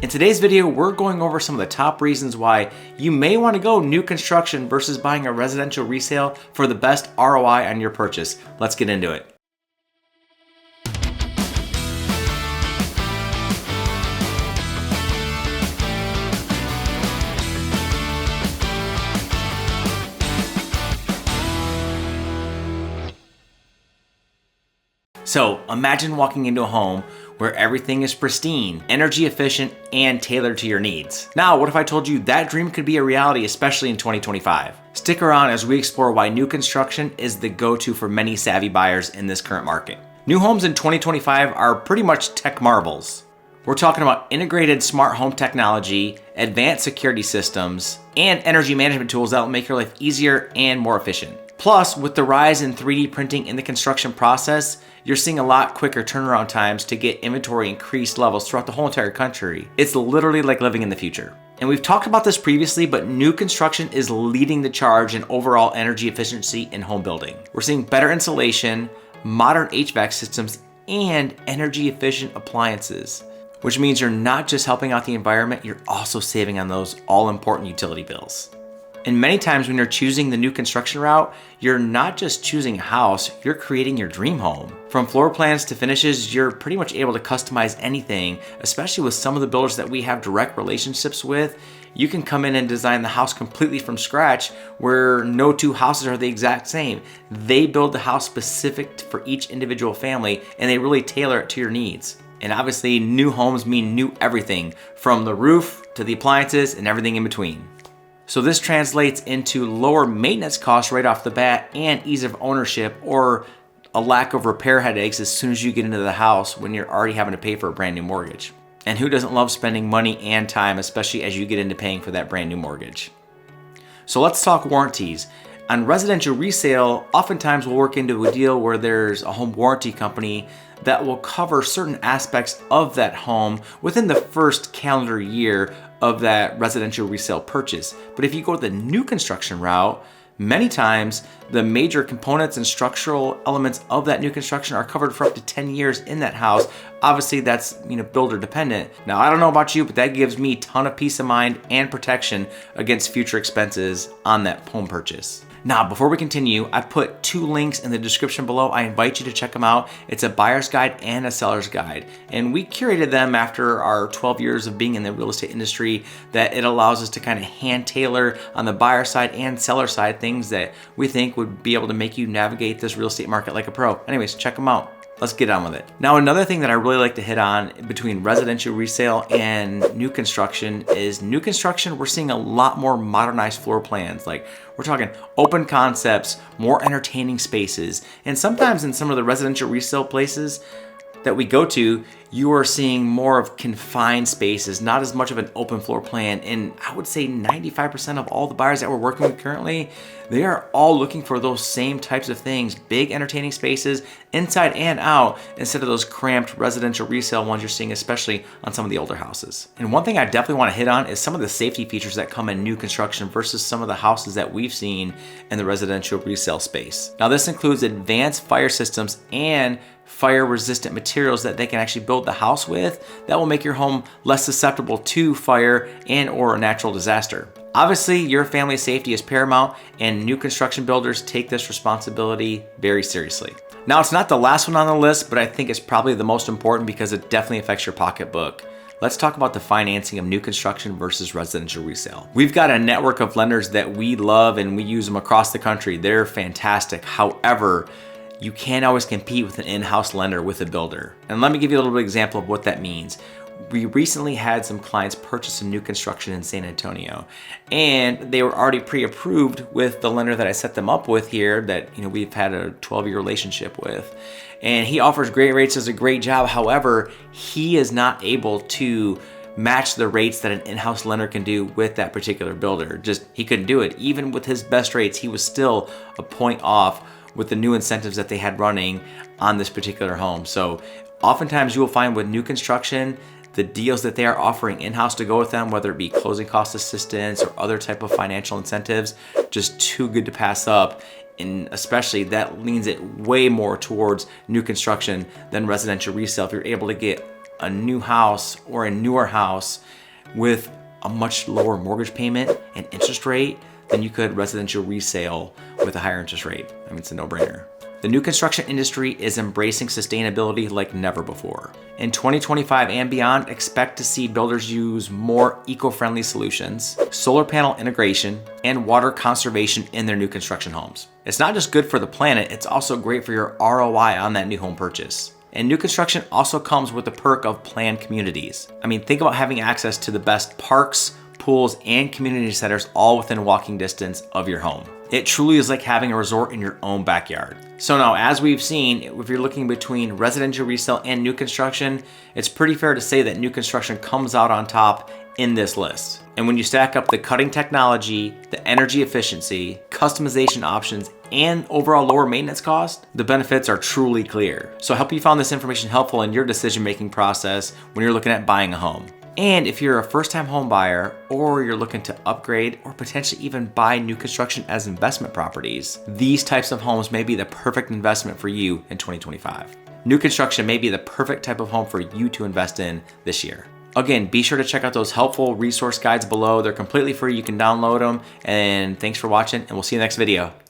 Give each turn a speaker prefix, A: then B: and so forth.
A: In today's video, we're going over some of the top reasons why you may want to go new construction versus buying a residential resale for the best ROI on your purchase. Let's get into it. So imagine walking into a home where everything is pristine, energy efficient, and tailored to your needs. Now, what if I told you that dream could be a reality, especially in 2025? Stick around as we explore why new construction is the go-to for many savvy buyers in this current market. New homes in 2025 are pretty much tech marvels. We're talking about integrated smart home technology, advanced security systems, and energy management tools that will make your life easier and more efficient. Plus, with the rise in 3D printing in the construction process, you're seeing a lot quicker turnaround times to get inventory increased levels throughout the whole entire country. It's literally like living in the future. And we've talked about this previously, but new construction is leading the charge in overall energy efficiency in home building. We're seeing better insulation, modern HVAC systems, and energy efficient appliances, which means you're not just helping out the environment, you're also saving on those all important utility bills. And many times when you're choosing the new construction route, you're not just choosing a house, you're creating your dream home. From floor plans to finishes, you're pretty much able to customize anything, especially with some of the builders that we have direct relationships with. You can come in and design the house completely from scratch where no two houses are the exact same. They build the house specific for each individual family and they really tailor it to your needs. And obviously new homes mean new everything, from the roof to the appliances and everything in between. So this translates into lower maintenance costs right off the bat and ease of ownership, or a lack of repair headaches as soon as you get into the house when you're already having to pay for a brand new mortgage. And who doesn't love spending money and time, especially as you get into paying for that brand new mortgage? So let's talk warranties. On residential resale, oftentimes we'll work into a deal where there's a home warranty company that will cover certain aspects of that home within the first calendar year of that residential resale purchase. But if you go the new construction route, many times the major components and structural elements of that new construction are covered for up to 10 years in that house. Obviously that's builder dependent. Now I don't know about you, but that gives me a ton of peace of mind and protection against future expenses on that home purchase. Now, before we continue, I put two links in the description below. I invite you to check them out. It's a buyer's guide and a seller's guide. And we curated them after our 12 years of being in the real estate industry, that it allows us to kind of hand tailor on the buyer side and seller side things that we think would be able to make you navigate this real estate market like a pro. Anyways, check them out. Let's get on with it. Now, another thing that I really like to hit on between residential resale and new construction is new construction. We're seeing a lot more modernized floor plans. Like we're talking open concepts, more entertaining spaces. And sometimes in some of the residential resale places that we go to, you are seeing more of confined spaces, not as much of an open floor plan. And I would say 95% of all the buyers that we're working with currently, they are all looking for those same types of things, big entertaining spaces inside and out, instead of those cramped residential resale ones you're seeing, especially on some of the older houses. And one thing I definitely want to hit on is some of the safety features that come in new construction versus some of the houses that we've seen in the residential resale space. Now this includes advanced fire systems and fire resistant materials that they can actually build the house with that will make your home less susceptible to fire and or a natural disaster. Obviously, your family's safety is paramount, and new construction builders take this responsibility very seriously. Now, it's not the last one on the list, but I think it's probably the most important because it definitely affects your pocketbook. Let's talk about the financing of new construction versus residential resale. We've got a network of lenders that we love and we use them across the country. They're fantastic. However, you can't always compete with an in-house lender with a builder. And let me give you a little bit of example of what that means. We recently had some clients purchase some new construction in San Antonio, and they were already pre-approved with the lender that I set them up with here that we've had a 12-year relationship with. And he offers great rates, does a great job. However, he is not able to match the rates that an in-house lender can do with that particular builder. He couldn't do it. Even with his best rates, he was still a point off with the new incentives that they had running on this particular home. So oftentimes you will find with new construction, the deals that they are offering in-house to go with them, whether it be closing cost assistance or other type of financial incentives, just too good to pass up. And especially that leans it way more towards new construction than residential resale if you're able to get a new house or a newer house with a much lower mortgage payment and interest rate than you could residential resale with a higher interest rate. I mean, it's a no-brainer. The new construction industry is embracing sustainability like never before. In 2025 and beyond, expect to see builders use more eco-friendly solutions, solar panel integration, and water conservation in their new construction homes. It's not just good for the planet, it's also great for your ROI on that new home purchase. And new construction also comes with the perk of planned communities. I mean, think about having access to the best parks, pools, and community centers all within walking distance of your home. It truly is like having a resort in your own backyard. So now, as we've seen, if you're looking between residential resale and new construction, it's pretty fair to say that new construction comes out on top in this list. And when you stack up the cutting technology, the energy efficiency, customization options, and overall lower maintenance cost, the benefits are truly clear. So I hope you found this information helpful in your decision-making process when you're looking at buying a home. And if you're a first-time home buyer, or you're looking to upgrade or potentially even buy new construction as investment properties, these types of homes may be the perfect investment for you in 2025. New construction may be the perfect type of home for you to invest in this year. Again, be sure to check out those helpful resource guides below. They're completely free. You can download them. And thanks for watching, and we'll see you in the next video.